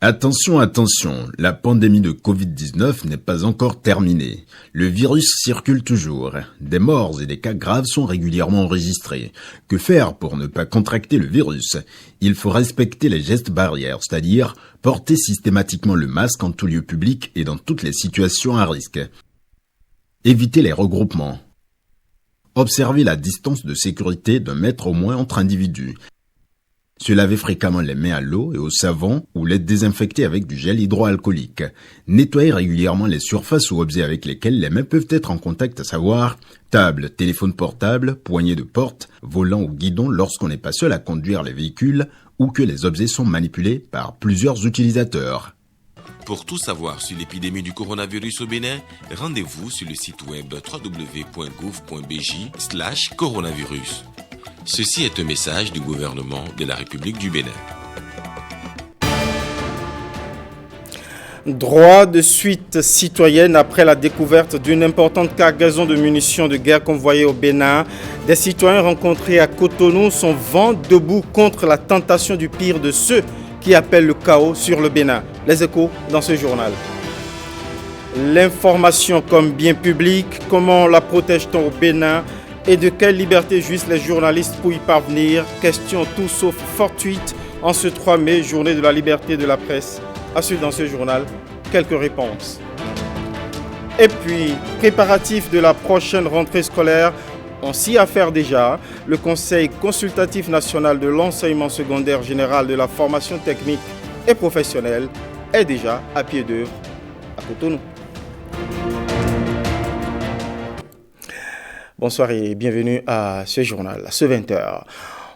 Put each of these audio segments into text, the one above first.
Attention, attention, la pandémie de Covid-19 n'est pas encore terminée. Le virus circule toujours. Des morts et des cas graves sont régulièrement enregistrés. Que faire pour ne pas contracter le virus? Il faut respecter les gestes barrières, c'est-à-dire porter systématiquement le masque en tout lieu public et dans toutes les situations à risque. Éviter les regroupements. Observer la distance de sécurité d'1 mètre au moins entre individus. Se laver fréquemment les mains à l'eau et au savon ou les désinfecter avec du gel hydroalcoolique. Nettoyer régulièrement les surfaces ou objets avec lesquels les mains peuvent être en contact, à savoir table, téléphone portable, poignée de porte, volant ou guidon lorsqu'on n'est pas seul à conduire les véhicules ou que les objets sont manipulés par plusieurs utilisateurs. Pour tout savoir sur l'épidémie du coronavirus au Bénin, rendez-vous sur le site web www.gouv.bj/coronavirus. Ceci est un message du gouvernement de la République du Bénin. Droit de suite citoyenne après la découverte d'une importante cargaison de munitions de guerre convoyée au Bénin. Des citoyens rencontrés à Cotonou sont vent debout contre la tentation du pire de ceux qui appellent le chaos sur le Bénin. Les échos dans ce journal. L'information comme bien public, comment la protège-t-on au Bénin et de quelle liberté jouissent les journalistes pour y parvenir? Question tout sauf fortuite en ce 3 mai, journée de la liberté de la presse. À suivre dans ce journal, quelques réponses. Et puis, préparatifs de la prochaine rentrée scolaire, on s'y affaire déjà. Le Conseil consultatif national de l'enseignement secondaire général de la formation technique et professionnelle est déjà à pied d'œuvre à Cotonou. Bonsoir et bienvenue à ce journal, à ce 20h.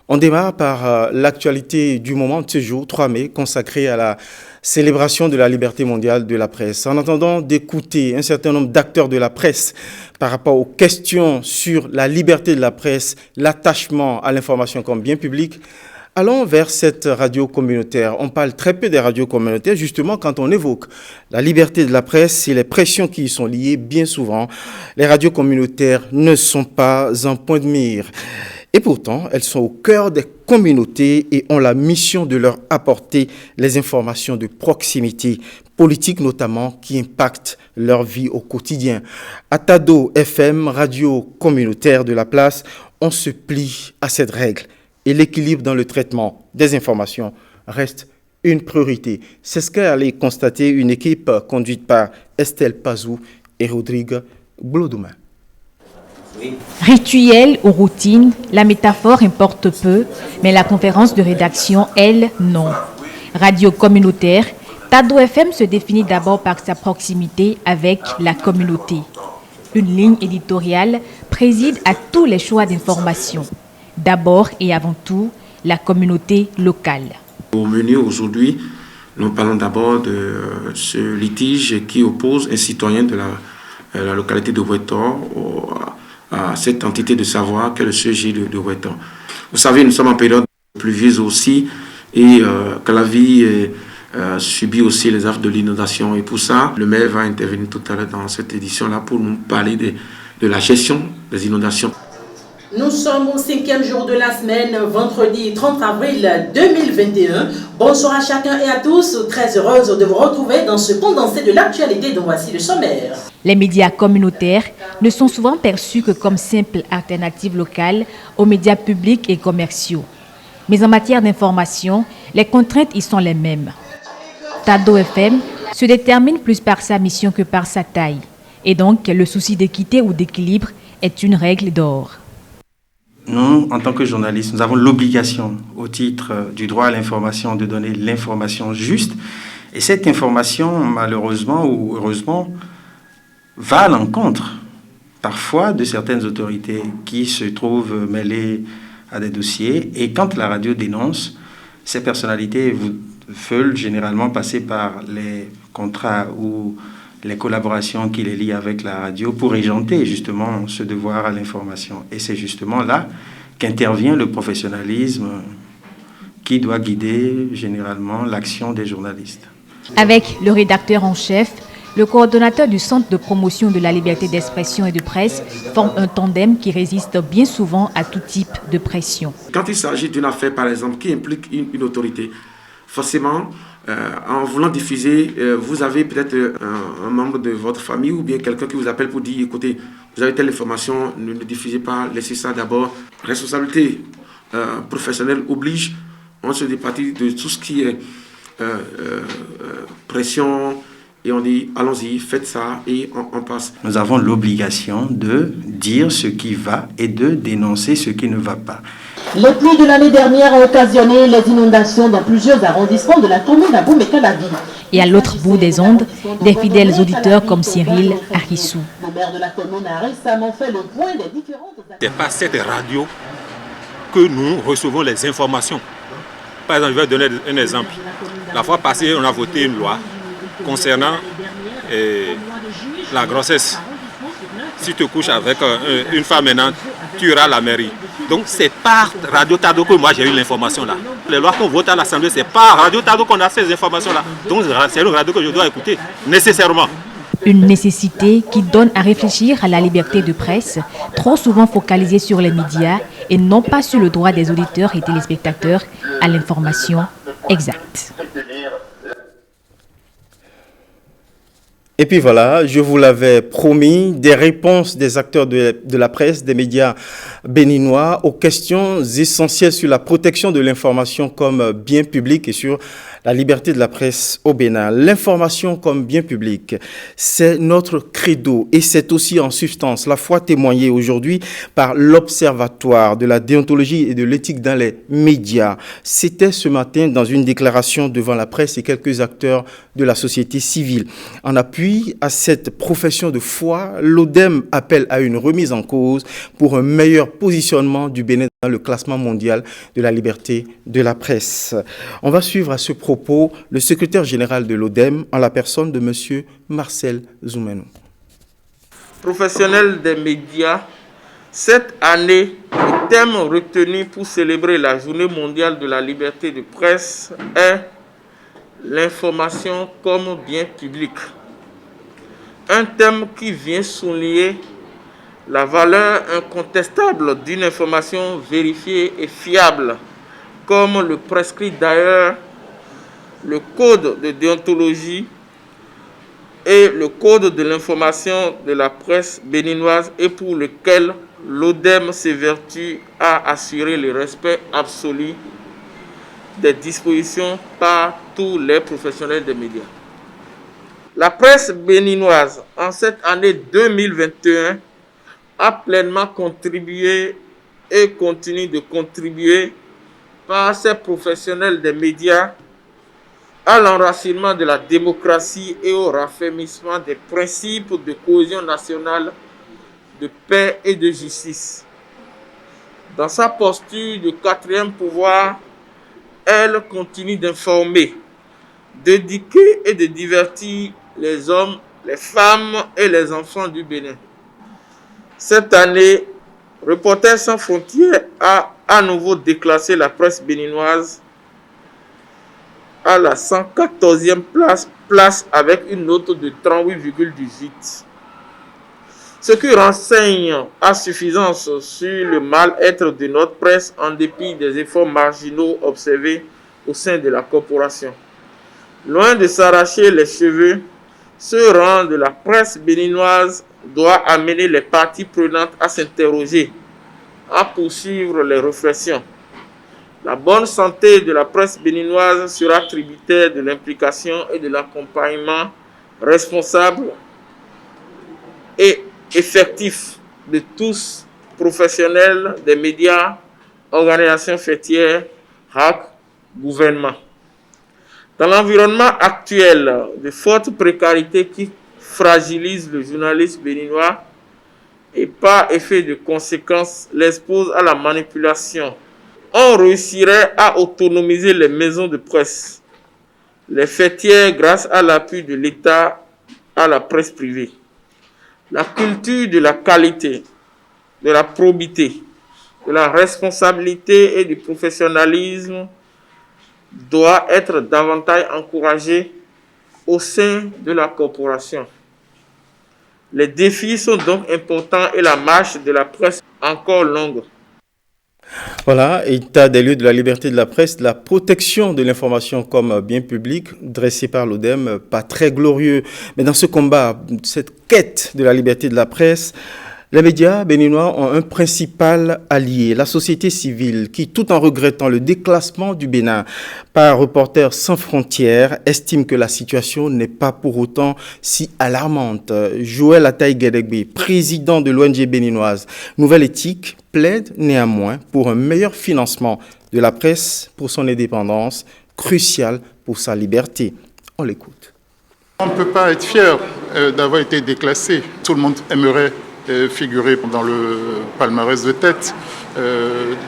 On démarre par l'actualité du moment de ce jour, 3 mai, consacrée à la célébration de la liberté mondiale de la presse. En attendant d'écouter un certain nombre d'acteurs de la presse par rapport aux questions sur la liberté de la presse, l'attachement à l'information comme bien public, allons vers cette radio communautaire. On parle très peu des radios communautaires, justement, quand on évoque la liberté de la presse et les pressions qui y sont liées, bien souvent, les radios communautaires ne sont pas un point de mire. Et pourtant, elles sont au cœur des communautés et ont la mission de leur apporter les informations de proximité, politiques notamment, qui impactent leur vie au quotidien. À Tado FM, radio communautaire de la place, on se plie à cette règle. Et l'équilibre dans le traitement des informations reste une priorité. C'est ce qu'a allé constater une équipe conduite par Estelle Pazou et Rodrigue Blodouma. Rituel ou routine, la métaphore importe peu, mais la conférence de rédaction, elle, non. Radio communautaire, Tado FM se définit d'abord par sa proximité avec la communauté. Une ligne éditoriale préside à tous les choix d'information. D'abord et avant tout, la communauté locale. Au menu aujourd'hui, nous parlons d'abord de ce litige qui oppose un citoyen de la localité de Ouettor à cette entité de savoir qu'est le CEJ de Ouettor. Vous savez, nous sommes en période pluvieuse aussi et que la vie subit aussi les affres de l'inondation. Et pour ça, le maire va intervenir tout à l'heure dans cette édition-là pour nous parler de la gestion des inondations. Nous sommes au 5e jour de la semaine, vendredi 30 avril 2021. Bonsoir à chacun et à tous. Très heureuse de vous retrouver dans ce condensé de l'actualité dont voici le sommaire. Les médias communautaires ne sont souvent perçus que comme simples alternatives locales aux médias publics et commerciaux. Mais en matière d'information, les contraintes y sont les mêmes. Tado FM se détermine plus par sa mission que par sa taille. Et donc, le souci d'équité ou d'équilibre est une règle d'or. Nous, en tant que journalistes, nous avons l'obligation, au titre du droit à l'information, de donner l'information juste. Et cette information, malheureusement ou heureusement, va à l'encontre, parfois, de certaines autorités qui se trouvent mêlées à des dossiers. Et quand la radio dénonce, ces personnalités veulent généralement passer par les contrats ou les collaborations qui les lient avec la radio pour régenter justement ce devoir à l'information. Et c'est justement là qu'intervient le professionnalisme qui doit guider généralement l'action des journalistes. Avec le rédacteur en chef, le coordonnateur du Centre de promotion de la liberté d'expression et de presse forme un tandem qui résiste bien souvent à tout type de pression. Quand il s'agit d'une affaire, par exemple, qui implique une autorité, forcément, en voulant diffuser, vous avez peut-être un membre de votre famille ou bien quelqu'un qui vous appelle pour dire, écoutez, vous avez telle information, ne diffusez pas, laissez ça d'abord. Responsabilité professionnelle oblige, on se départit de tout ce qui est pression, et on dit, allons-y, faites ça, et on passe. Nous avons l'obligation de dire ce qui va et de dénoncer ce qui ne va pas. Les pluies de l'année dernière ont occasionné les inondations dans plusieurs arrondissements de la commune d'Abomey-Calavi. Et à l'autre bout des ondes, des fidèles auditeurs comme Cyril Arissou. Le maire de la commune a récemment fait le point des différentes... C'est par cette radio que nous recevons les informations. Par exemple, je vais donner un exemple. La fois passée, on a voté une loi concernant la grossesse. Si tu couches avec une femme maintenant, tu iras à la mairie. Donc c'est par Radio Tado que moi j'ai eu l'information là. Les lois qu'on vote à l'Assemblée, c'est par Radio Tado qu'on a ces informations là. Donc c'est une radio que je dois écouter nécessairement. Une nécessité qui donne à réfléchir à la liberté de presse, trop souvent focalisée sur les médias et non pas sur le droit des auditeurs et téléspectateurs à l'information exacte. Et puis voilà, je vous l'avais promis, des réponses des acteurs de la presse, des médias béninois aux questions essentielles sur la protection de l'information comme bien public et sur la liberté de la presse au Bénin. L'information comme bien public, c'est notre credo et c'est aussi en substance la foi témoignée aujourd'hui par l'Observatoire de la déontologie et de l'éthique dans les médias. C'était ce matin dans une déclaration devant la presse et quelques acteurs de la société civile. En appui à cette profession de foi, l'ODEM appelle à une remise en cause pour un meilleur positionnement du Bénin dans le classement mondial de la liberté de la presse. On va suivre à ce propos le secrétaire général de l'ODEM en la personne de M. Marcel Zoumenou. Professionnels des médias, cette année, le thème retenu pour célébrer la Journée mondiale de la liberté de presse est l'information comme bien public. Un thème qui vient souligner la valeur incontestable d'une information vérifiée et fiable, comme le prescrit d'ailleurs le Code de déontologie et le Code de l'information de la presse béninoise et pour lequel l'ODEM s'évertue à assurer le respect absolu des dispositions par tous les professionnels des médias. La presse béninoise, en cette année 2021, a pleinement contribué et continue de contribuer par ses professionnels des médias à l'enracinement de la démocratie et au raffermissement des principes de cohésion nationale, de paix et de justice. Dans sa posture de quatrième pouvoir, elle continue d'informer, d'éduquer et de divertir les hommes, les femmes et les enfants du Bénin. Cette année, Reporters sans frontières a à nouveau déclassé la presse béninoise à la 114e place avec une note de 38,18. Ce qui renseigne à suffisance sur le mal-être de notre presse en dépit des efforts marginaux observés au sein de la corporation. Loin de s'arracher les cheveux, ce rang de la presse béninoise doit amener les parties prenantes à s'interroger, à poursuivre les réflexions. La bonne santé de la presse béninoise sera tributaire de l'implication et de l'accompagnement responsable et effectif de tous, professionnels des médias, organisations fêtières, RAC, gouvernement. Dans l'environnement actuel de forte précarité qui fragilise le journaliste béninois et par effet de conséquence l'expose à la manipulation, on réussirait à autonomiser les maisons de presse, les fêtières grâce à l'appui de l'État à la presse privée. La culture de la qualité, de la probité, de la responsabilité et du professionnalisme doit être davantage encouragée au sein de la corporation. Les défis sont donc importants et la marche de la presse encore longue. Voilà, état des lieux de la liberté de la presse, de la protection de l'information comme bien public, dressé par l'ODEM, pas très glorieux. Mais dans ce combat, cette quête de la liberté de la presse, les médias béninois ont un principal allié, la société civile, qui, tout en regrettant le déclassement du Bénin par Reporters sans frontières, estime que la situation n'est pas pour autant si alarmante. Joël Ataï-Guédegbe, président de l'ONG béninoise Nouvelle Éthique, plaide néanmoins pour un meilleur financement de la presse pour son indépendance, cruciale pour sa liberté. On l'écoute. On ne peut pas être fier d'avoir été déclassé. Tout le monde aimerait figurer dans le palmarès de tête.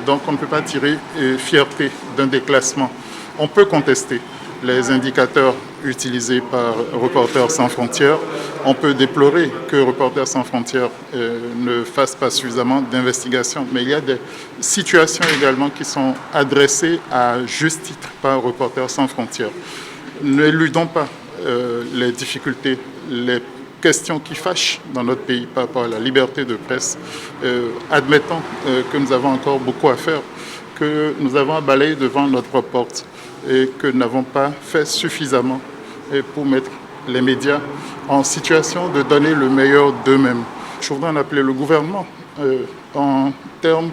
Donc on ne peut pas tirer fierté d'un déclassement. On peut contester les indicateurs utilisés par Reporters sans frontières. On peut déplorer que Reporters sans frontières ne fasse pas suffisamment d'investigations. Mais il y a des situations également qui sont adressées à juste titre par Reporters sans frontières. N'éludons pas les difficultés, les questions qui fâchent dans notre pays par rapport à la liberté de presse. Admettons que nous avons encore beaucoup à faire, que nous avons à balayer devant notre propre porte et que nous n'avons pas fait suffisamment pour mettre les médias en situation de donner le meilleur d'eux-mêmes. Je voudrais en appeler le gouvernement en termes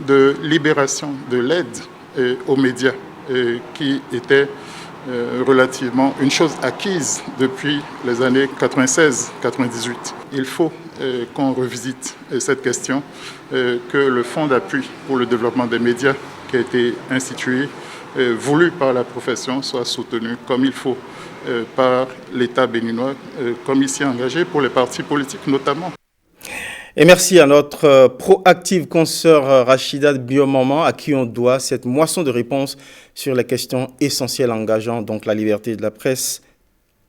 de libération de l'aide aux médias qui était relativement une chose acquise depuis les années 96-98. Il faut qu'on revisite cette question, que le fonds d'appui pour le développement des médias qui a été institué, voulu par la profession, soit soutenu comme il faut par l'État béninois, comme il s'y est engagé pour les partis politiques notamment. Et merci à notre proactive consoeur Rachida Biomaman, à qui on doit cette moisson de réponses sur les questions essentielles engageant donc la liberté de la presse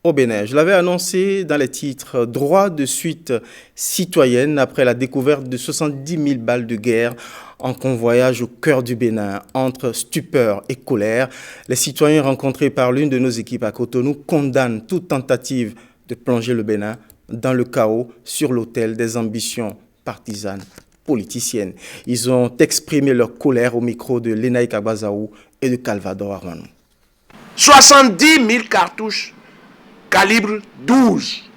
au Bénin. Je l'avais annoncé dans les titres, droit de suite citoyenne après la découverte de 70 000 balles de guerre en convoyage au cœur du Bénin. Entre stupeur et colère, les citoyens rencontrés par l'une de nos équipes à Cotonou condamnent toute tentative de plonger le Bénin dans le chaos sur l'autel des ambitions partisanes politiciennes. Ils ont exprimé leur colère au micro de Lenaï Kabazaou et de Calvador Armanou. 70 000 cartouches calibre 12.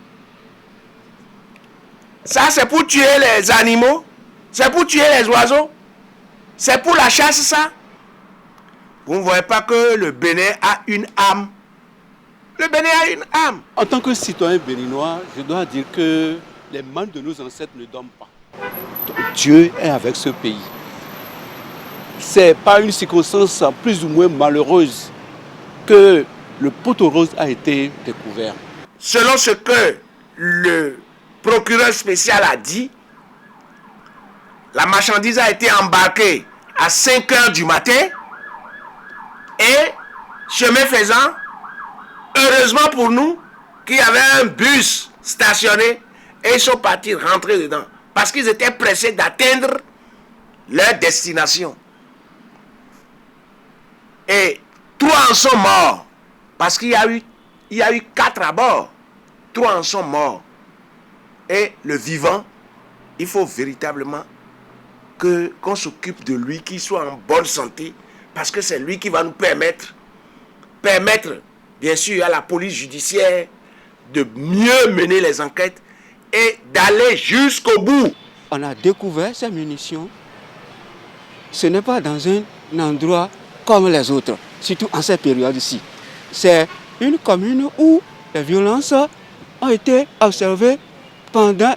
Ça, c'est pour tuer les animaux, c'est pour tuer les oiseaux, c'est pour la chasse, ça. Vous ne voyez pas que le Bénin a une âme. Le Bénin a une âme. En tant que citoyen béninois, je dois dire que les mains de nos ancêtres ne dorment pas. Dieu est avec ce pays. C'est pas une circonstance plus ou moins malheureuse que le poteau rose a été découvert. Selon ce que le procureur spécial a dit, la marchandise a été embarquée à 5 h du matin et, chemin faisant, heureusement pour nous, qu'il y avait un bus stationné et ils sont partis rentrer dedans parce qu'ils étaient pressés d'atteindre leur destination. Et 3 en sont morts parce qu'il y a eu 4 à bord. 3 en sont morts. Et le vivant, il faut véritablement qu'on s'occupe de lui, qu'il soit en bonne santé, parce que c'est lui qui va nous permettre, bien sûr, à la police judiciaire de mieux mener les enquêtes et d'aller jusqu'au bout. On a découvert ces munitions. Ce n'est pas dans un endroit comme les autres, surtout en cette période-ci. C'est une commune où les violences ont été observées pendant,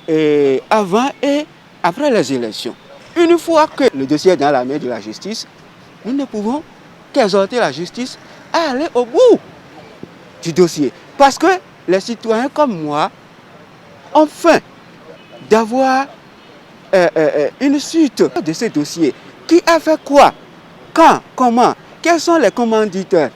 avant et après les élections. Une fois que le dossier est dans la main de la justice, nous ne pouvons qu'exhorter la justice à aller au bout du dossier. Parce que les citoyens comme moi ont faim d'avoir une suite de ces dossiers. Qui a fait quoi? Quand? Comment? Quels sont les commanditaires?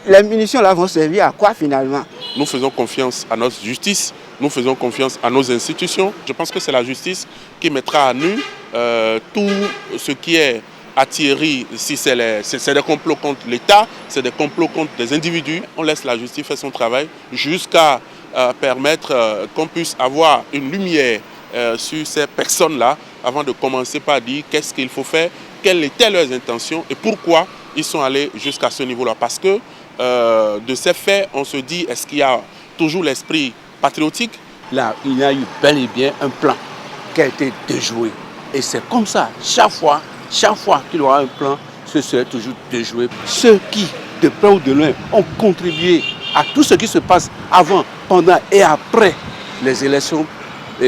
Les munitions là vont servir à quoi finalement? Nous faisons confiance à notre justice, nous faisons confiance à nos institutions. Je pense que c'est la justice qui mettra à nu tout ce qui est attiré, si c'est des complots contre l'État, c'est des complots contre des individus. On laisse la justice faire son travail jusqu'à permettre qu'on puisse avoir une lumière sur ces personnes-là avant de commencer par dire qu'est-ce qu'il faut faire, quelles étaient leurs intentions et pourquoi ils sont allés jusqu'à ce niveau-là. Parce que de ces faits, on se dit, est-ce qu'il y a toujours l'esprit patriotique? Là, il y a eu bel et bien un plan qui a été déjoué. Et c'est comme ça, chaque fois qu'il y aura un plan, ce serait toujours déjoué. Ceux qui, de près ou de loin, ont contribué à tout ce qui se passe avant, pendant et après les élections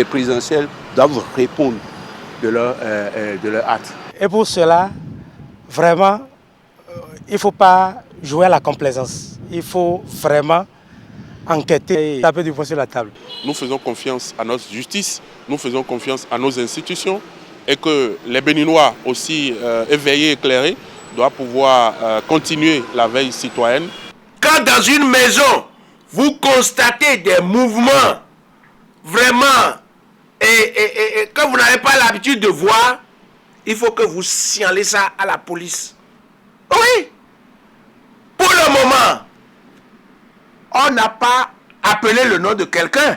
présidentielles doivent répondre de leur acte. Et pour cela, vraiment, il ne faut pas jouer à la complaisance. Il faut vraiment enquêter et taper du poing sur la table. Nous faisons confiance à notre justice, nous faisons confiance à nos institutions et que les Béninois aussi éveillés, éclairés, doivent pouvoir continuer la veille citoyenne. Quand dans une maison, vous constatez des mouvements vraiment et que vous n'avez pas l'habitude de voir, il faut que vous signalez ça à la police. Oui. Pour le moment, on n'a pas appelé le nom de quelqu'un.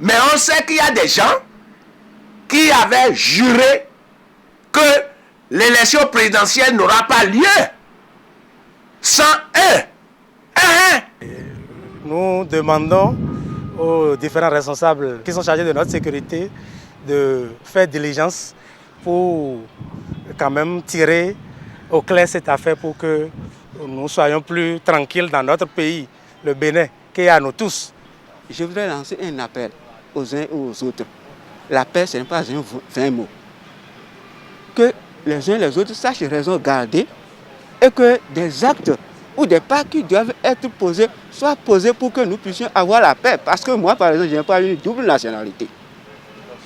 Mais on sait qu'il y a des gens qui avaient juré que l'élection présidentielle n'aura pas lieu sans eux. Nous demandons aux différents responsables qui sont chargés de notre sécurité de faire diligence pour quand même tirer au clair cette affaire pour que nous soyons plus tranquilles dans notre pays, le Bénin, qui est à nous tous. Je voudrais lancer un appel aux uns et aux autres. La paix, ce n'est pas un vain mot. Que les uns et les autres sachent raison garder et que des actes ou des pas qui doivent être posés soient posés pour que nous puissions avoir la paix. Parce que moi, par exemple, je n'ai pas une double nationalité.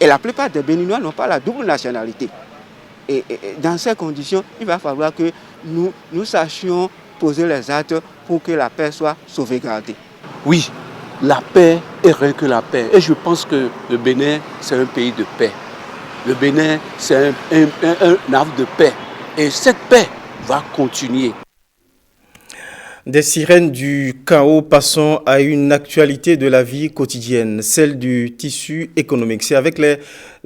Et la plupart des Béninois n'ont pas la double nationalité. Et dans ces conditions, il va falloir que nous sachions poser les actes pour que la paix soit sauvegardée. Oui, la paix et rien que la paix. Et je pense que le Bénin, c'est un pays de paix. Le Bénin, c'est un havre de paix. Et cette paix va continuer. Des sirènes du chaos, passons à une actualité de la vie quotidienne, celle du tissu économique. C'est avec les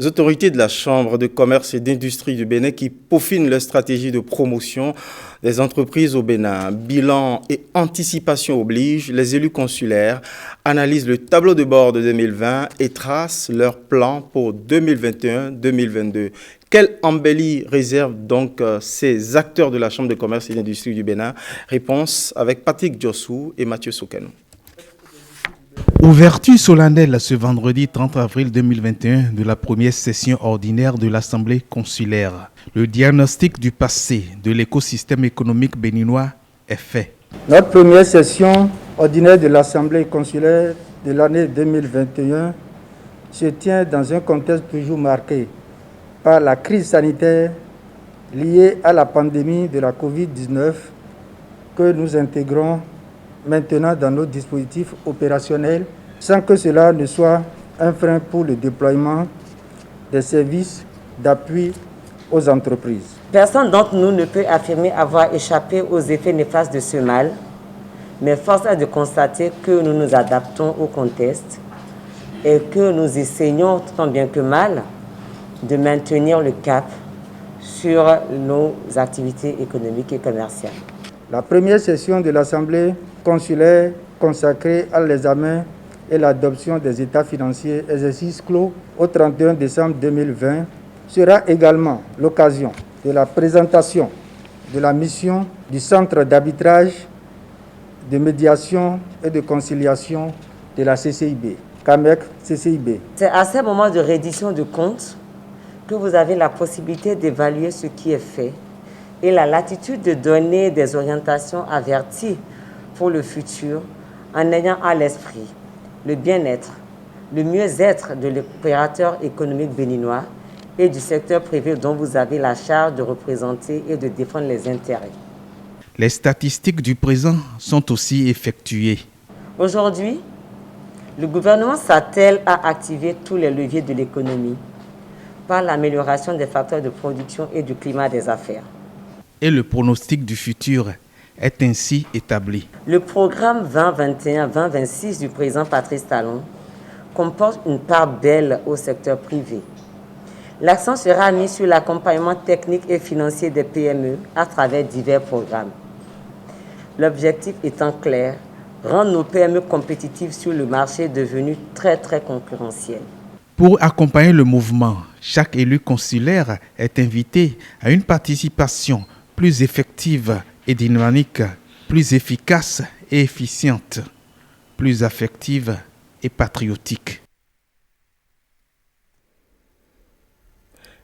autorités de la Chambre de commerce et d'industrie du Bénin qui peaufinent leur stratégie de promotion des entreprises au Bénin. Bilan et anticipation obligent, les élus consulaires analysent le tableau de bord de 2020 et tracent leur plan pour 2021-2022. Quelle embellie réserve donc ces acteurs de la Chambre de commerce et d'industrie du Bénin? Réponse avec Patrick Djossou et Mathieu Soukeno. Ouverture solennelle ce vendredi 30 avril 2021 de la première session ordinaire de l'Assemblée consulaire. Le diagnostic du passé de l'écosystème économique béninois est fait. Notre première session ordinaire de l'Assemblée consulaire de l'année 2021 se tient dans un contexte toujours marqué par la crise sanitaire liée à la pandémie de la Covid-19 que nous intégrons maintenant dans nos dispositifs opérationnels sans que cela ne soit un frein pour le déploiement des services d'appui aux entreprises. Personne d'entre nous ne peut affirmer avoir échappé aux effets néfastes de ce mal, mais force est de constater que nous nous adaptons au contexte et que nous essayons tant bien que mal de maintenir le cap sur nos activités économiques et commerciales. La première session de l'Assemblée consulaire consacrée à l'examen et l'adoption des états financiers exercice clos au 31 décembre 2020 sera également l'occasion de la présentation de la mission du Centre d'arbitrage, de médiation et de conciliation de la CCIB, CAMEC-CCIB. C'est à ces moments de reddition de comptes que vous avez la possibilité d'évaluer ce qui est fait et la latitude de donner des orientations averties pour le futur en ayant à l'esprit le bien-être, le mieux-être de l'opérateur économique béninois et du secteur privé dont vous avez la charge de représenter et de défendre les intérêts. Les statistiques du présent sont aussi effectuées. Aujourd'hui, le gouvernement s'attelle à activer tous les leviers de l'économie par l'amélioration des facteurs de production et du climat des affaires. Et le pronostic du futur est ainsi établi. Le programme 2021-2026 du président Patrice Talon comporte une part belle au secteur privé. L'accent sera mis sur l'accompagnement technique et financier des PME à travers divers programmes. L'objectif étant clair, rendre nos PME compétitives sur le marché devenu très concurrentiel. Pour accompagner le mouvement, chaque élu consulaire est invité à une participation plus effective et dynamique, plus efficace et efficiente, plus affective et patriotique.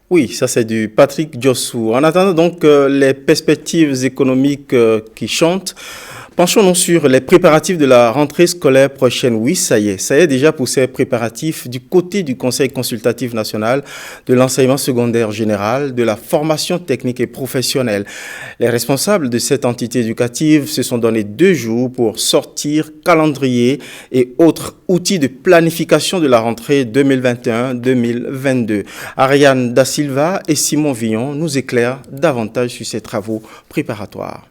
Oui, ça c'est du Patrick Diossou. En attendant donc les perspectives économiques qui chantent, penchons-nous sur les préparatifs de la rentrée scolaire prochaine. Oui, ça y est déjà pour ces préparatifs du côté du Conseil consultatif national de l'enseignement secondaire général, de la formation technique et professionnelle. Les responsables de cette entité éducative se sont donné 2 jours pour sortir calendrier et autres outils de planification de la rentrée 2021-2022. Ariane Da Silva et Simon Villon nous éclairent davantage sur ces travaux préparatoires.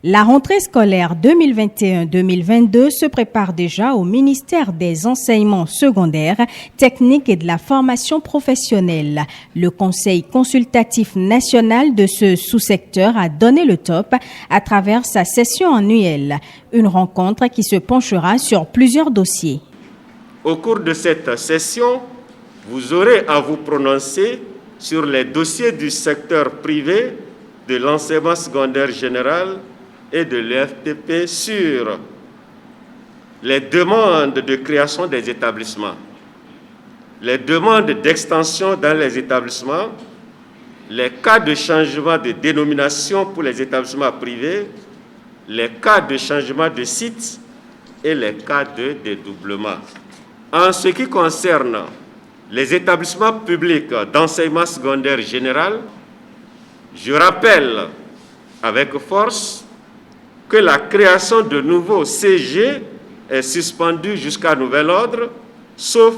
La rentrée scolaire 2021-2022 se prépare déjà au ministère des Enseignements secondaires, techniques et de la formation professionnelle. Le Conseil consultatif national de ce sous-secteur a donné le top à travers sa session annuelle. Une rencontre qui se penchera sur plusieurs dossiers. Au cours de cette session, vous aurez à vous prononcer sur les dossiers du secteur privé, de l'enseignement secondaire général et de l'EFTP sur les demandes de création des établissements, les demandes d'extension dans les établissements, les cas de changement de dénomination pour les établissements privés, les cas de changement de site et les cas de dédoublement. En ce qui concerne les établissements publics d'enseignement secondaire général, je rappelle avec force que la création de nouveaux CG est suspendue jusqu'à nouvel ordre, sauf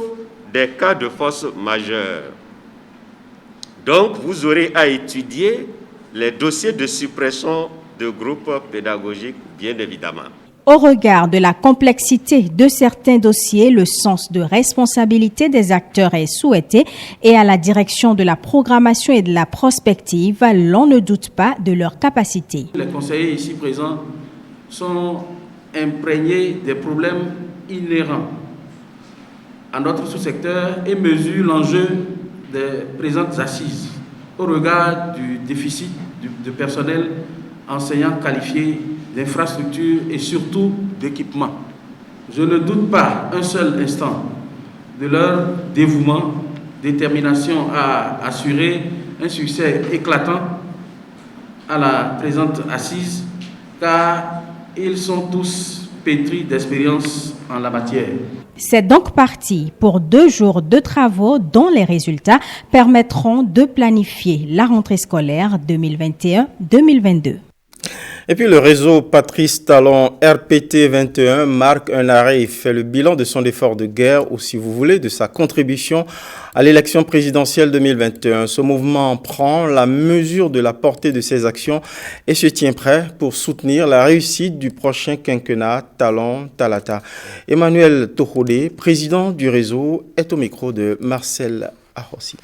des cas de force majeure. Donc, vous aurez à étudier les dossiers de suppression de groupes pédagogiques, bien évidemment. Au regard de la complexité de certains dossiers, le sens de responsabilité des acteurs est souhaité et à la direction de la programmation et de la prospective, l'on ne doute pas de leur capacité. Les conseillers ici présents sont imprégnés des problèmes inhérents à notre sous-secteur et mesurent l'enjeu des présentes assises au regard du déficit de personnel enseignant qualifié, d'infrastructures et surtout d'équipements. Je ne doute pas un seul instant de leur dévouement, détermination à assurer un succès éclatant à la présente assise, car ils sont tous pétris d'expérience en la matière. C'est donc parti pour 2 jours de travaux dont les résultats permettront de planifier la rentrée scolaire 2021-2022. Et puis le réseau Patrice Talon RPT 21 marque un arrêt et fait le bilan de son effort de guerre ou, si vous voulez, de sa contribution à l'élection présidentielle 2021. Ce mouvement prend la mesure de la portée de ses actions et se tient prêt pour soutenir la réussite du prochain quinquennat Talon Talata. Emmanuel Tohodé, président du réseau, est au micro de Marcel Ahossi.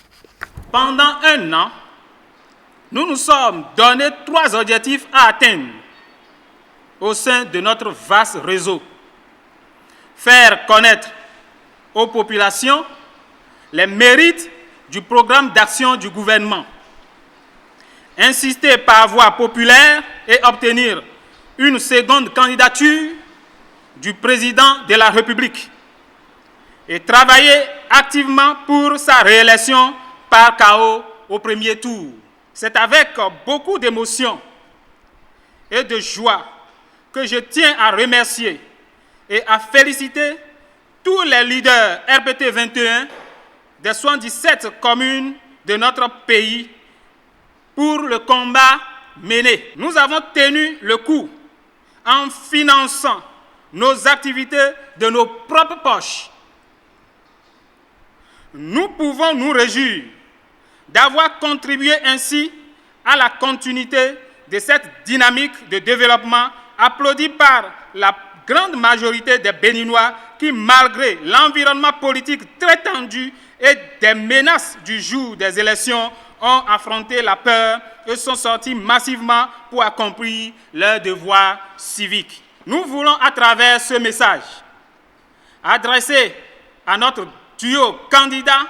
Pendant 1 an, nous nous sommes donné 3 objectifs à atteindre au sein de notre vaste réseau. Faire connaître aux populations les mérites du programme d'action du gouvernement. Insister par voie populaire et obtenir une seconde candidature du président de la République. Et travailler activement pour sa réélection par KO au premier tour. C'est avec beaucoup d'émotion et de joie que je tiens à remercier et à féliciter tous les leaders RPT 21 des 77 communes de notre pays pour le combat mené. Nous avons tenu le coup en finançant nos activités de nos propres poches. Nous pouvons nous réjouir d'avoir contribué ainsi à la continuité de cette dynamique de développement applaudie par la grande majorité des Béninois qui, malgré l'environnement politique très tendu et des menaces du jour des élections, ont affronté la peur et sont sortis massivement pour accomplir leur devoir civique. Nous voulons, à travers ce message, adresser à notre duo candidat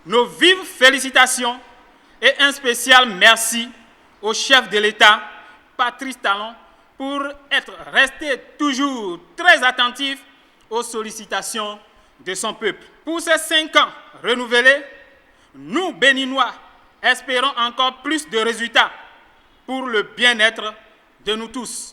nos vives félicitations et un spécial merci au chef de l'État, Patrice Talon, pour être resté toujours très attentif aux sollicitations de son peuple. Pour ces 5 ans renouvelés, nous, Béninois, espérons encore plus de résultats pour le bien-être de nous tous.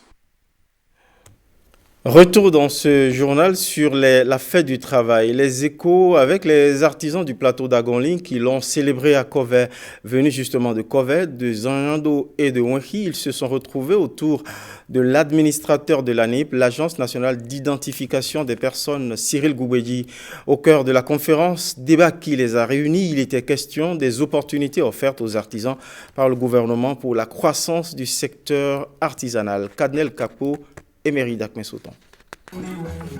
Retour dans ce journal sur la fête du travail. Les échos avec les artisans du plateau d'Agonling qui l'ont célébré à Kovet. Venus justement de Kovet, de Zanyando et de Wenki, ils se sont retrouvés autour de l'administrateur de l'ANIP, l'Agence nationale d'identification des personnes, Cyril Goubedi. Au cœur de la conférence, débat qui les a réunis, il était question des opportunités offertes aux artisans par le gouvernement pour la croissance du secteur artisanal. Kadnel Kapo et Méridac Messoton.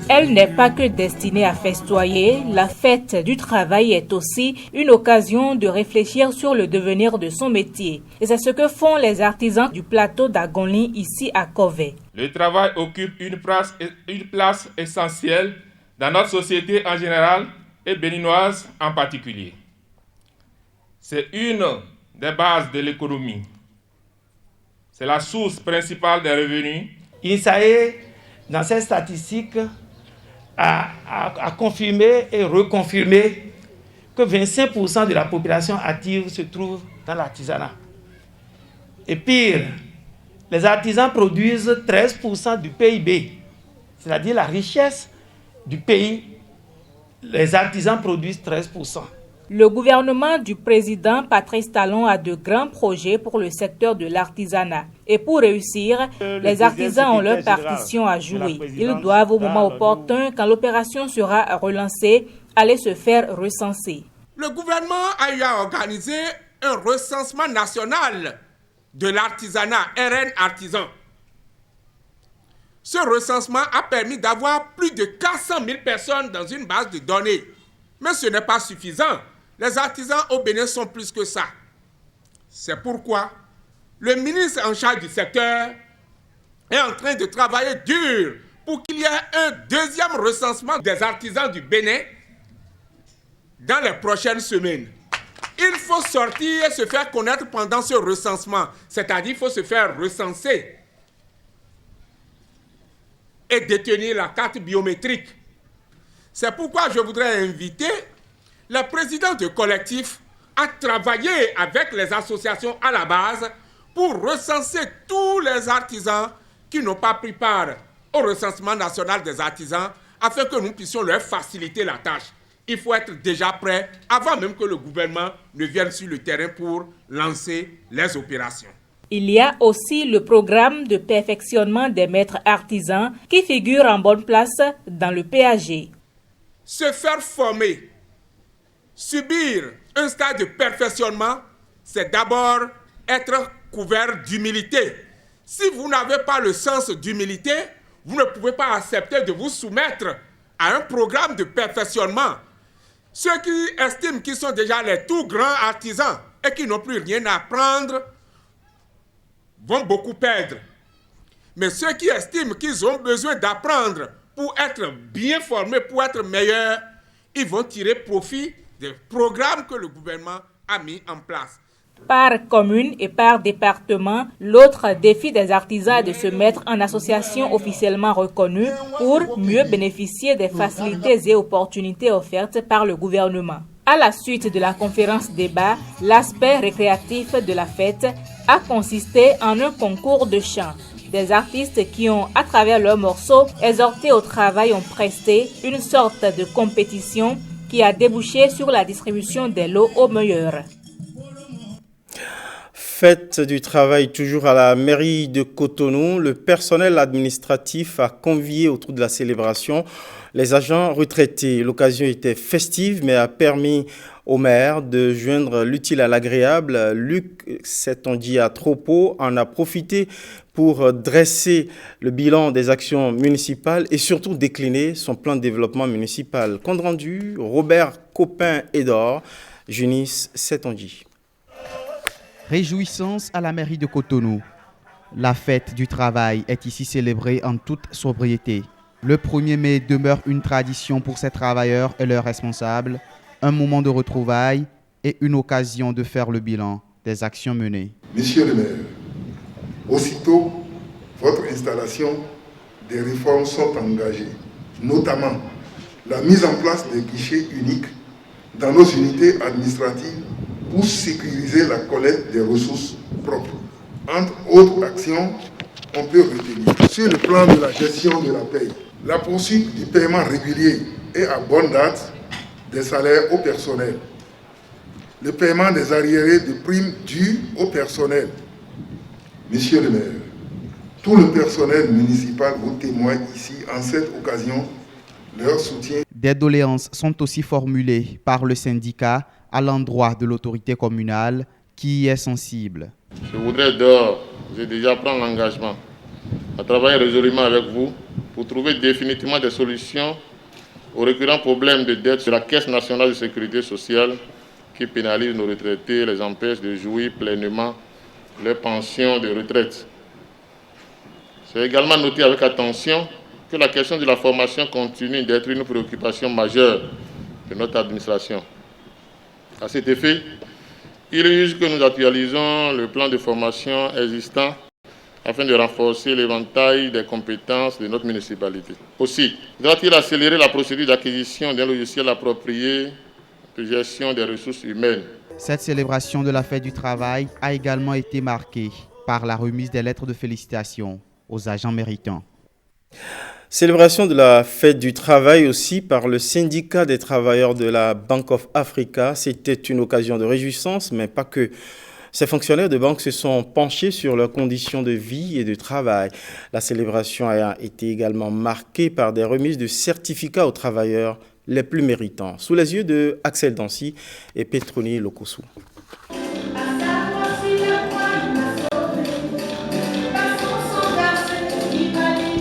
Elle n'est pas que destinée à festoyer, la fête du travail est aussi une occasion de réfléchir sur le devenir de son métier. Et c'est ce que font les artisans du plateau d'Agonling ici à Kovet. Le travail occupe une place essentielle dans notre société en général et béninoise en particulier. C'est une des bases de l'économie. C'est la source principale des revenus. INSAE, dans ces statistiques, a confirmé et reconfirmé que 25% de la population active se trouve dans l'artisanat. Et pire, les artisans produisent 13% du PIB, c'est-à-dire la richesse du pays. Les artisans produisent 13%. Le gouvernement du président Patrice Talon a de grands projets pour le secteur de l'artisanat. Et pour réussir, les artisans ont leur partition à jouer. Ils doivent, au moment opportun, quand l'opération sera relancée, aller se faire recenser. Le gouvernement a eu à organiser un recensement national de l'artisanat, RN Artisan. Ce recensement a permis d'avoir plus de 400 000 personnes dans une base de données. Mais ce n'est pas suffisant. Les artisans au Bénin sont plus que ça. C'est pourquoi le ministre en charge du secteur est en train de travailler dur pour qu'il y ait un deuxième recensement des artisans du Bénin dans les prochaines semaines. Il faut sortir et se faire connaître pendant ce recensement, c'est-à-dire qu'il faut se faire recenser et détenir la carte biométrique. C'est pourquoi je voudrais inviter les présidents de collectifs à travailler avec les associations à la base pour recenser tous les artisans qui n'ont pas pris part au recensement national des artisans afin que nous puissions leur faciliter la tâche. Il faut être déjà prêt avant même que le gouvernement ne vienne sur le terrain pour lancer les opérations. Il y a aussi le programme de perfectionnement des maîtres artisans qui figure en bonne place dans le PAG. Se faire former, subir un stade de perfectionnement, c'est d'abord être couvert d'humilité. Si vous n'avez pas le sens d'humilité, vous ne pouvez pas accepter de vous soumettre à un programme de perfectionnement. Ceux qui estiment qu'ils sont déjà les tout grands artisans et qui n'ont plus rien à apprendre vont beaucoup perdre. Mais ceux qui estiment qu'ils ont besoin d'apprendre pour être bien formés, pour être meilleurs, ils vont tirer profit des programmes que le gouvernement a mis en place. Par commune et par département, l'autre défi des artisans est de se mettre en association officiellement reconnue pour mieux bénéficier des facilités et opportunités offertes par le gouvernement. À la suite de la conférence débat, l'aspect récréatif de la fête a consisté en un concours de chant. Des artistes qui ont, à travers leurs morceaux, exhorté au travail ont presté une sorte de compétition qui a débouché sur la distribution des lots aux meilleurs. fête du travail toujours à la mairie de Cotonou, le personnel administratif a convié autour de la célébration les agents retraités. L'occasion était festive mais a permis au maire de joindre l'utile à l'agréable. Luc Setonji à Tropo en a profité pour dresser le bilan des actions municipales et surtout décliner son plan de développement municipal. Compte rendu, Robert Copin-Edor, Junis Setonji. Réjouissance à la mairie de Cotonou. La fête du travail est ici célébrée en toute sobriété. Le 1er mai demeure une tradition pour ces travailleurs et leurs responsables, un moment de retrouvailles et une occasion de faire le bilan des actions menées. Monsieur le maire, aussitôt votre installation, des réformes sont engagées, notamment la mise en place des guichets uniques dans nos unités administratives pour sécuriser la collecte des ressources propres. Entre autres actions, on peut retenir sur le plan de la gestion de la paie, la poursuite du paiement régulier et à bonne date des salaires au personnel, le paiement des arriérés de primes dues au personnel. Monsieur le maire, tout le personnel municipal vous témoigne ici en cette occasion leur soutien. Des doléances sont aussi formulées par le syndicat à l'endroit de l'autorité communale qui y est sensible. Je voudrais d'ores et déjà prendre l'engagement à travailler résolument avec vous pour trouver définitivement des solutions aux récurrents problèmes de dette sur la Caisse nationale de sécurité sociale qui pénalisent nos retraités et les empêchent de jouir pleinement leurs pensions de retraite. C'est également noté avec attention que la question de la formation continue d'être une préoccupation majeure de notre administration. À cet effet, il urge que nous actualisons le plan de formation existant afin de renforcer l'éventail des compétences de notre municipalité. Aussi, doit-il accélérer la procédure d'acquisition d'un logiciel approprié de gestion des ressources humaines. Cette célébration de la fête du travail a également été marquée par la remise des lettres de félicitations aux agents méritants. Célébration de la fête du travail aussi par le syndicat des travailleurs de la Bank of Africa. C'était une occasion de réjouissance, mais pas que. Ces fonctionnaires de banque se sont penchés sur leurs conditions de vie et de travail. La célébration a été également marquée par des remises de certificats aux travailleurs les plus méritants. Sous les yeux de Axel Dancy et Petroni Lokosu.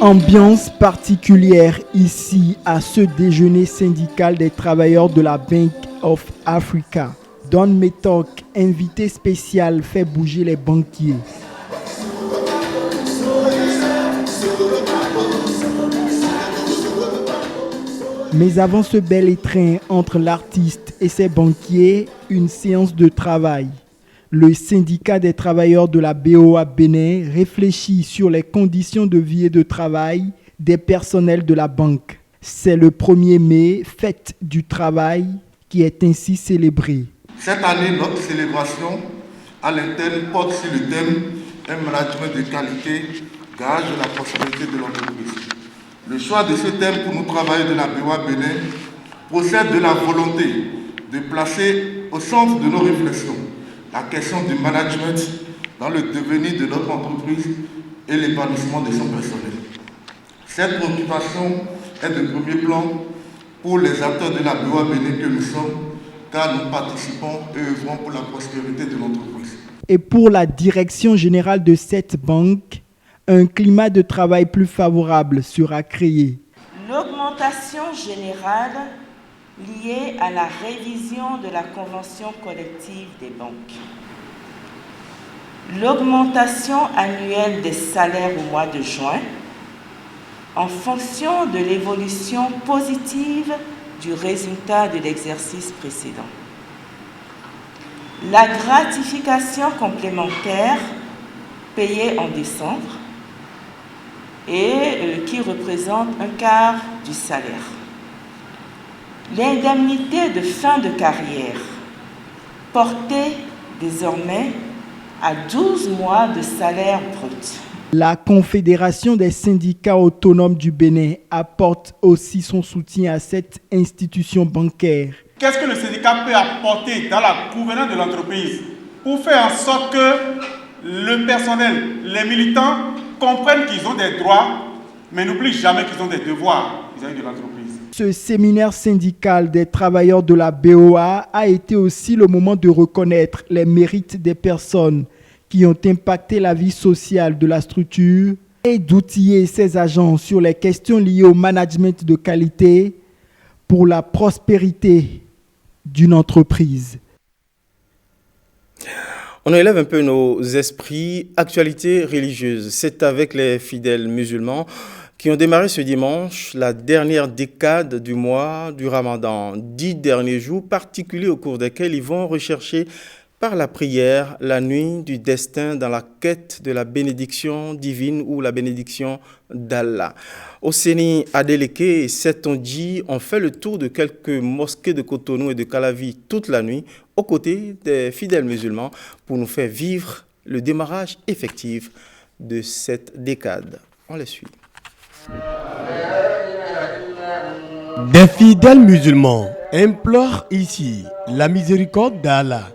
Ambiance particulière ici à ce déjeuner syndical des travailleurs de la Bank of Africa. Don Metok, invité spécial, fait bouger les banquiers. Mais avant ce bel étreint entre l'artiste et ses banquiers, une séance de travail. Le syndicat des travailleurs de la BOA Bénin réfléchit sur les conditions de vie et de travail des personnels de la banque. C'est le 1er mai, fête du travail, qui est ainsi célébrée. Cette année, notre célébration à l'interne porte sur le thème « Un management de qualité, gage de la prospérité de l'entreprise ». Le choix de ce thème pour nous travailleurs de la BOA Bénin procède de la volonté de placer au centre de nos réflexions la question du management dans le devenir de notre entreprise et l'épanouissement de son personnel. Cette préoccupation est de premier plan pour les acteurs de la BOA Bénin que nous sommes, car nous participons et œuvrons pour la prospérité de l'entreprise. Et pour la direction générale de cette banque, un climat de travail plus favorable sera créé. L'augmentation générale liée à la révision de la convention collective des banques. L'augmentation annuelle des salaires au mois de juin en fonction de l'évolution positive du résultat de l'exercice précédent. La gratification complémentaire payée en décembre et qui représente un quart du salaire. L'indemnité de fin de carrière, portée désormais à 12 mois de salaire brut. La Confédération des syndicats autonomes du Bénin apporte aussi son soutien à cette institution bancaire. Qu'est-ce que le syndicat peut apporter dans la gouvernance de l'entreprise pour faire en sorte que le personnel, les militants comprennent qu'ils ont des droits, mais n'oublient jamais qu'ils ont des devoirs vis-à-vis de l'entreprise. Ce séminaire syndical des travailleurs de la BOA a été aussi le moment de reconnaître les mérites des personnes qui ont impacté la vie sociale de la structure et d'outiller ses agents sur les questions liées au management de qualité pour la prospérité d'une entreprise. On élève un peu nos esprits. Actualité religieuse, c'est avec les fidèles musulmans qui ont démarré ce dimanche la dernière décade du mois du Ramadan. 10 derniers jours particuliers au cours desquels ils vont rechercher par la prière la nuit du destin dans la quête de la bénédiction divine ou la bénédiction d'Allah. Au Séni Adeleke et Setonji ont fait le tour de quelques mosquées de Cotonou et de Calavi toute la nuit aux côtés des fidèles musulmans pour nous faire vivre le démarrage effectif de cette décade. On les suit. Des fidèles musulmans implorent ici la miséricorde d'Allah.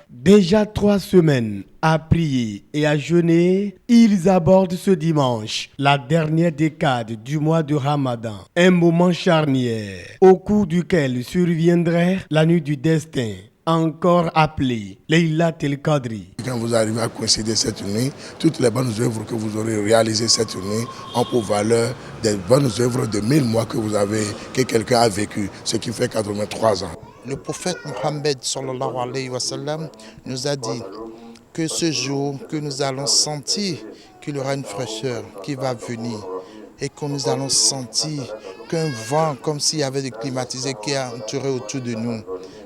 Déjà 3 semaines à prier et à jeûner, ils abordent ce dimanche la dernière décade du mois de Ramadan. Un moment charnière au cours duquel surviendrait la nuit du destin, encore appelée Laylatul Qadri. Quand vous arrivez à coïncider cette nuit, toutes les bonnes œuvres que vous aurez réalisées cette nuit ont pour valeur des bonnes œuvres de 1000 mois que quelqu'un a vécu, ce qui fait 83 ans. Le prophète Mohammed sallallahu alayhi wa sallam nous a dit que ce jour que nous allons sentir qu'il y aura une fraîcheur qui va venir et que nous allons sentir qu'un vent comme s'il y avait des climatisés qui entouraient autour de nous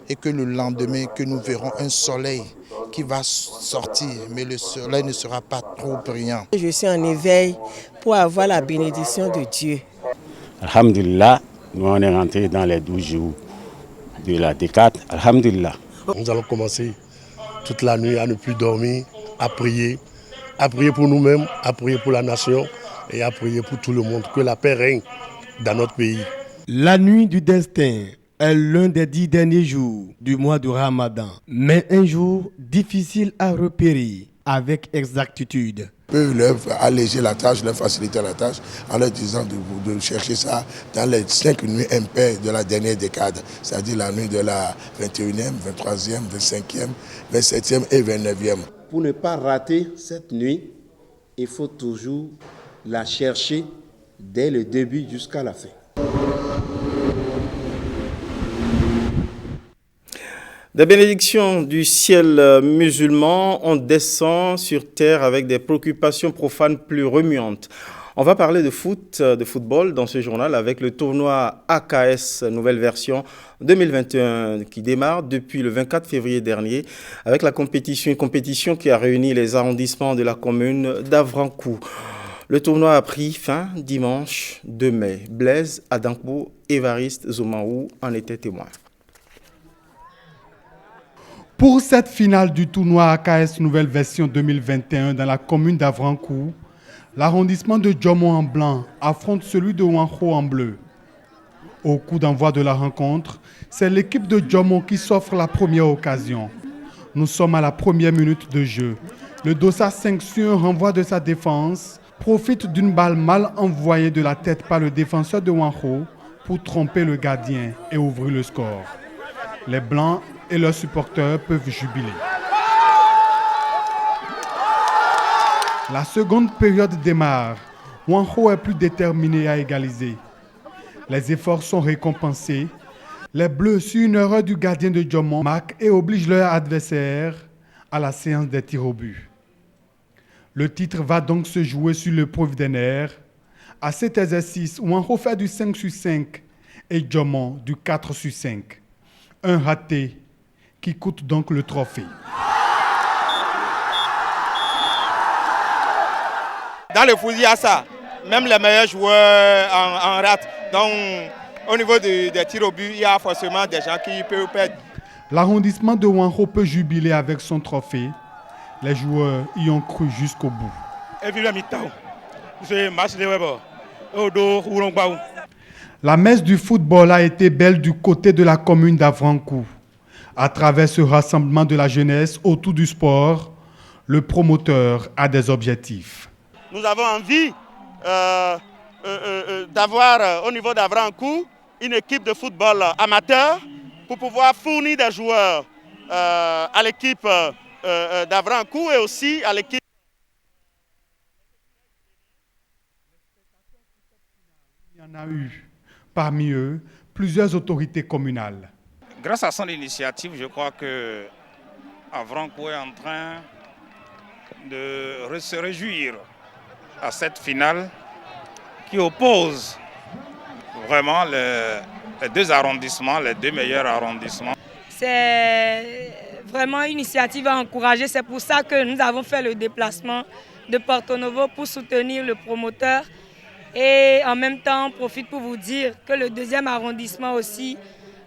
et que le lendemain que nous verrons un soleil qui va sortir, mais le soleil ne sera pas trop brillant. Je suis en éveil pour avoir la bénédiction de Dieu. Alhamdulillah, nous on est rentré dans les 12 jours de la décade, alhamdulillah. Nous allons commencer toute la nuit à ne plus dormir, à prier pour nous-mêmes, à prier pour la nation et à prier pour tout le monde, que la paix règne dans notre pays. La nuit du destin est l'un des 10 derniers jours du mois de Ramadan, mais un jour difficile à repérer avec exactitude. Peut leur alléger la tâche, leur faciliter la tâche en leur disant de chercher ça dans les 5 nuits impaires de la dernière décade, c'est-à-dire la nuit de la 21e, 23e, 25e, 27e et 29e. Pour ne pas rater cette nuit, il faut toujours la chercher dès le début jusqu'à la fin. Des bénédictions du ciel musulman, on descend sur terre avec des préoccupations profanes plus remuantes. On va parler de football dans ce journal avec le tournoi AKS nouvelle version 2021 qui démarre depuis le 24 février dernier avec une compétition qui a réuni les arrondissements de la commune d'Avrancourt. Le tournoi a pris fin dimanche 2 mai. Blaise Adampo, Évariste Zoumaou en étaient témoins. Pour cette finale du tournoi AKS nouvelle version 2021 dans la commune d'Avrancourt, l'arrondissement de Djomon en blanc affronte celui de Wancho en bleu. Au coup d'envoi de la rencontre, c'est l'équipe de Djomon qui s'offre la première occasion. Nous sommes à la première minute de jeu. Le Dossa 5 sur un renvoi de sa défense profite d'une balle mal envoyée de la tête par le défenseur de Wancho pour tromper le gardien et ouvrir le score. Les Blancs et leurs supporters peuvent jubiler. La seconde période démarre. Wancho est plus déterminé à égaliser. Les efforts sont récompensés. Les Bleus, sur une erreur du gardien de Djomon, marquent et obligent leur adversaire à la séance des tirs au but. Le titre va donc se jouer sur l'épreuve des nerfs. À cet exercice, Wancho fait du 5 sur 5 et Djomon du 4 sur 5. Un raté qui coûte donc le trophée. Dans le foot, il y a ça. Même les meilleurs joueurs en rate. Donc, au niveau des tirs au but, il y a forcément des gens qui peuvent perdre. L'arrondissement de Wancho peut jubiler avec son trophée. Les joueurs y ont cru jusqu'au bout. La messe du football a été belle du côté de la commune d'Avrancourt. À travers ce rassemblement de la jeunesse autour du sport, le promoteur a des objectifs. Nous avons envie d'avoir au niveau d'Avrancourt une équipe de football amateur pour pouvoir fournir des joueurs à l'équipe d'Avrancourt et aussi à l'équipe. Il y en a eu, parmi eux, plusieurs autorités communales. Grâce à son initiative, je crois que Avrancourt est en train de se réjouir à cette finale qui oppose vraiment les deux arrondissements, les deux meilleurs arrondissements. C'est vraiment une initiative à encourager. C'est pour ça que nous avons fait le déplacement de Porto Novo pour soutenir le promoteur. Et en même temps, on profite pour vous dire que le deuxième arrondissement aussi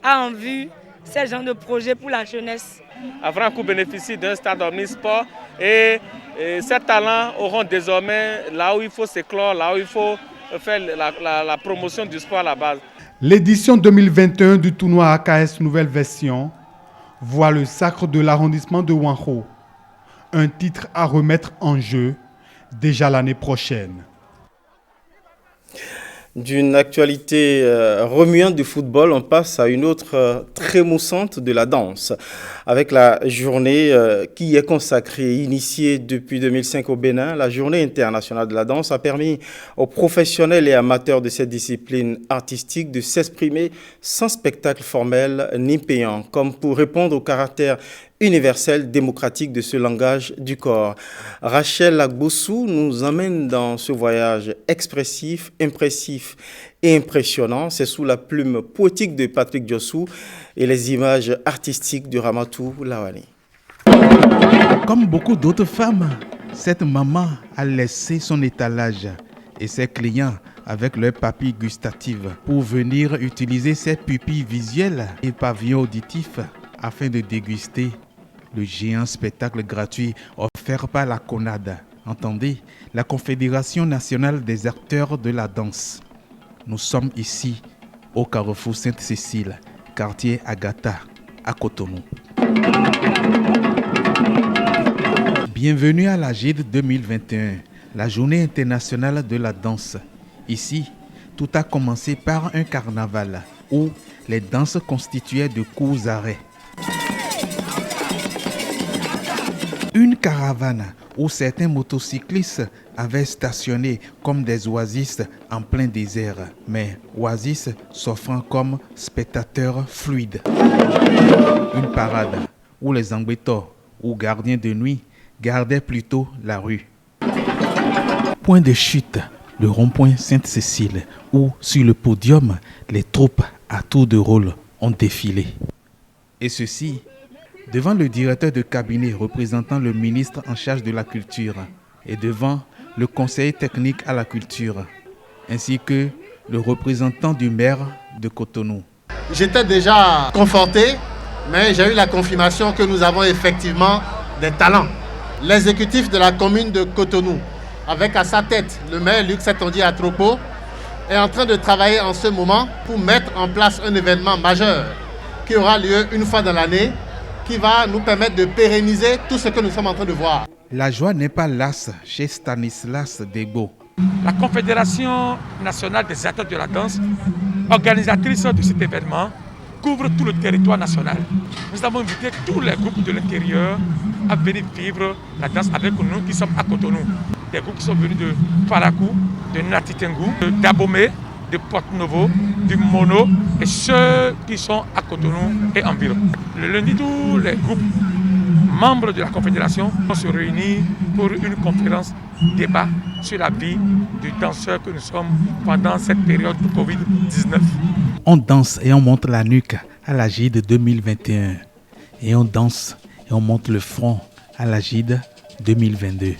a en vue ce genre de projet pour la jeunesse. Avrancourt bénéficie d'un stade omnisport et ces talents auront désormais là où il faut s'éclore, là où il faut faire la promotion du sport à la base. L'édition 2021 du tournoi AKS Nouvelle Version voit le sacre de l'arrondissement de Wanro, un titre à remettre en jeu déjà l'année prochaine. D'une actualité remuante du football, on passe à une autre très moussante de la danse. Avec la journée qui est consacrée, initiée depuis 2005 au Bénin, la journée internationale de la danse a permis aux professionnels et amateurs de cette discipline artistique de s'exprimer sans spectacle formel ni payant, comme pour répondre au caractère universel démocratique de ce langage du corps. Rachel Agboussou nous emmène dans ce voyage expressif, impressif et impressionnant. C'est sous la plume poétique de Patrick Diossou et les images artistiques de Ramatou Lawani. Comme beaucoup d'autres femmes, cette maman a laissé son étalage et ses clients avec leurs papilles gustatives pour venir utiliser ses pupilles visuelles et pavillons auditifs afin de déguster le géant spectacle gratuit offert par la CONAD. Entendez, la Confédération nationale des acteurs de la danse. Nous sommes ici au Carrefour Sainte-Cécile, quartier Agatha, à Cotonou. Bienvenue à la GID 2021, la journée internationale de la danse. Ici, tout a commencé par un carnaval où les danses constituaient de courts arrêts. Une caravane où certains motocyclistes avaient stationné comme des oasis en plein désert, mais oasis s'offrant comme spectateurs fluides. Une parade où les ambétors ou gardiens de nuit gardaient plutôt la rue. Point de chute, le rond-point Sainte-Cécile, où sur le podium, les troupes à tour de rôle ont défilé. Et ceci devant le directeur de cabinet représentant le ministre en charge de la culture et devant le conseiller technique à la culture, ainsi que le représentant du maire de Cotonou. J'étais déjà conforté, mais j'ai eu la confirmation que nous avons effectivement des talents. L'exécutif de la commune de Cotonou, avec à sa tête le maire Luc Setondi Atropo, est en train de travailler en ce moment pour mettre en place un événement majeur qui aura lieu une fois dans l'année, qui va nous permettre de pérenniser tout ce que nous sommes en train de voir. La joie n'est pas lasse chez Stanislas Degbo. La Confédération nationale des acteurs de la danse, organisatrice de cet événement, couvre tout le territoire national. Nous avons invité tous les groupes de l'intérieur à venir vivre la danse avec nous qui sommes à Cotonou. Des groupes qui sont venus de Parakou, de Natitengu, d'Abomey, de Porto Novo, du Mono et ceux qui sont à Cotonou et environ. Le lundi, tous les groupes membres de la Confédération vont se réunir pour une conférence débat sur la vie du danseur que nous sommes pendant cette période de Covid-19. On danse et on monte la nuque à la GID 2021. Et on danse et on monte le front à la GID 2022.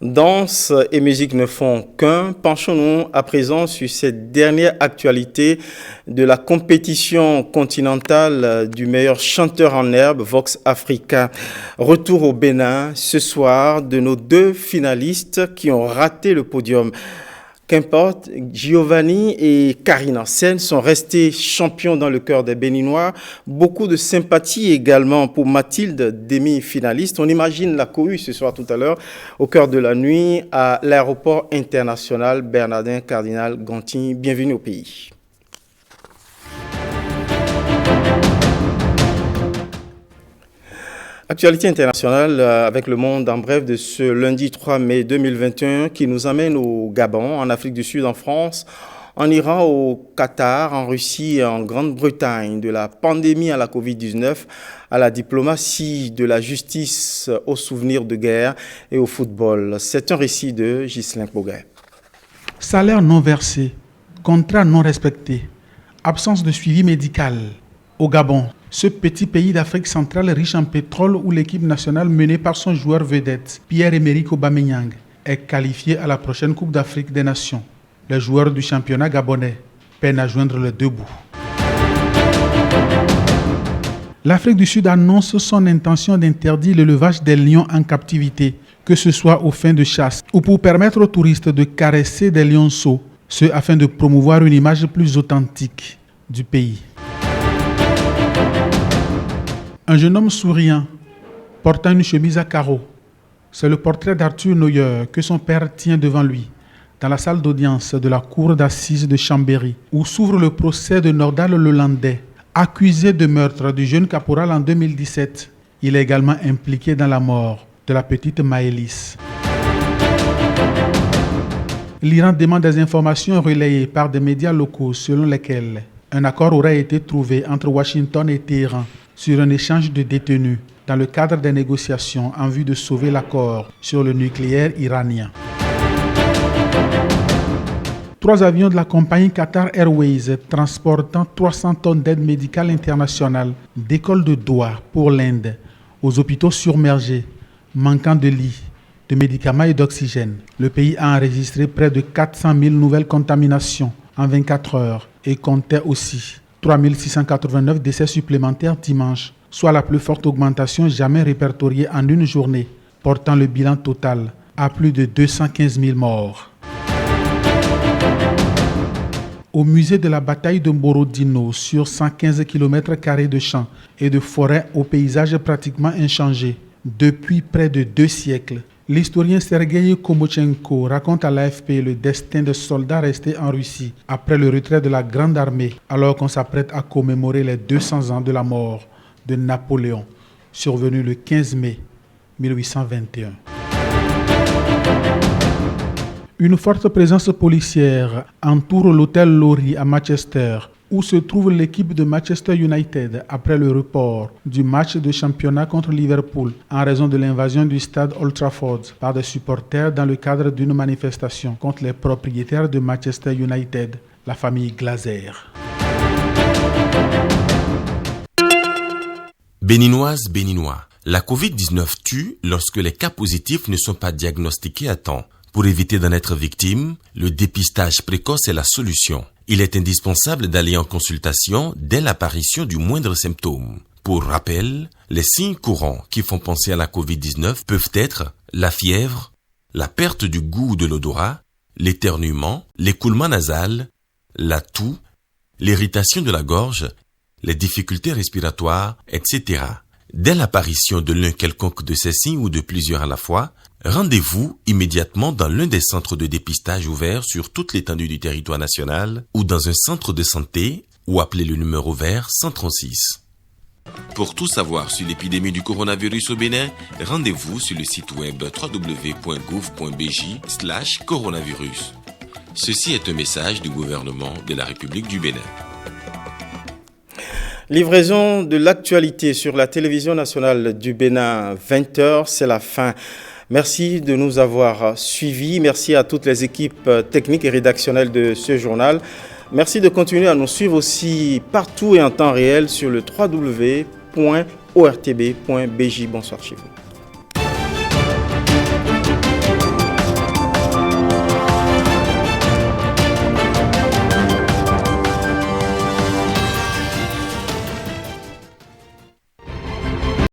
Danse et musique ne font qu'un. Penchons-nous à présent sur cette dernière actualité de la compétition continentale du meilleur chanteur en herbe, Vox Africa. Retour au Bénin ce soir de nos deux finalistes qui ont raté le podium. qu'importe, Giovanni et Karina Sen sont restés champions dans le cœur des Béninois. Beaucoup de sympathie également pour Mathilde, demi-finaliste. On imagine la cohue ce soir tout à l'heure au cœur de la nuit à l'aéroport international Bernardin Cardinal Gontier. Bienvenue au pays. Actualité internationale avec le monde en bref de ce lundi 3 mai 2021 qui nous amène au Gabon, en Afrique du Sud, en France, en Iran, au Qatar, en Russie et en Grande-Bretagne. De la pandémie à la Covid-19, à la diplomatie, de la justice aux souvenirs de guerre et au football. C'est un récit de Ghislain Boguet. Salaire non versé, contrat non respecté, absence de suivi médical. Au Gabon, ce petit pays d'Afrique centrale riche en pétrole où l'équipe nationale menée par son joueur vedette, Pierre-Emerick Aubameyang, est qualifiée à la prochaine Coupe d'Afrique des Nations. Les joueurs du championnat gabonais peinent à joindre les deux bouts. L'Afrique du Sud annonce son intention d'interdire l'élevage des lions en captivité, que ce soit aux fins de chasse ou pour permettre aux touristes de caresser des lionceaux, ce afin de promouvoir une image plus authentique du pays. Un jeune homme souriant, portant une chemise à carreaux. C'est le portrait d'Arthur Neuer que son père tient devant lui, dans la salle d'audience de la cour d'assises de Chambéry, où s'ouvre le procès de Nordal Lelandais, accusé de meurtre du jeune caporal en 2017. Il est également impliqué dans la mort de la petite Maëlys. L'Iran demande des informations relayées par des médias locaux selon lesquelles un accord aurait été trouvé entre Washington et Téhéran sur un échange de détenus dans le cadre des négociations en vue de sauver l'accord sur le nucléaire iranien. 3 avions de la compagnie Qatar Airways transportant 300 tonnes d'aide médicale internationale décollent de Doha pour l'Inde, aux hôpitaux surmergés, manquant de lits, de médicaments et d'oxygène. Le pays a enregistré près de 400 000 nouvelles contaminations en 24 heures et comptait aussi 3 689 décès supplémentaires dimanche, soit la plus forte augmentation jamais répertoriée en une journée, portant le bilan total à plus de 215 000 morts. Au musée de la bataille de Borodino, sur 115 km² de champs et de forêts au paysage pratiquement inchangé depuis près de 2 siècles, l'historien Sergei Komochenko raconte à l'AFP le destin des soldats restés en Russie après le retrait de la Grande Armée, alors qu'on s'apprête à commémorer les 200 ans de la mort de Napoléon, survenu le 15 mai 1821. Une forte présence policière entoure l'hôtel Lowry à Manchester, où se trouve l'équipe de Manchester United après le report du match de championnat contre Liverpool en raison de l'invasion du stade Old Trafford par des supporters dans le cadre d'une manifestation contre les propriétaires de Manchester United, la famille Glazer. Béninoises, Béninois, la Covid-19 tue lorsque les cas positifs ne sont pas diagnostiqués à temps. Pour éviter d'en être victime, le dépistage précoce est la solution. Il est indispensable d'aller en consultation dès l'apparition du moindre symptôme. Pour rappel, les signes courants qui font penser à la Covid-19 peuvent être la fièvre, la perte du goût ou de l'odorat, l'éternuement, l'écoulement nasal, la toux, l'irritation de la gorge, les difficultés respiratoires, etc. Dès l'apparition de l'un quelconque de ces signes ou de plusieurs à la fois, rendez-vous immédiatement dans l'un des centres de dépistage ouverts sur toute l'étendue du territoire national ou dans un centre de santé ou appelez le numéro vert 136. Pour tout savoir sur l'épidémie du coronavirus au Bénin, rendez-vous sur le site web www.gouv.bj/coronavirus. Ceci est un message du gouvernement de la République du Bénin. Livraison de l'actualité sur la télévision nationale du Bénin, 20h, c'est la fin. Merci de nous avoir suivis. Merci à toutes les équipes techniques et rédactionnelles de ce journal. Merci de continuer à nous suivre aussi partout et en temps réel sur le www.ortb.bj. Bonsoir chez vous.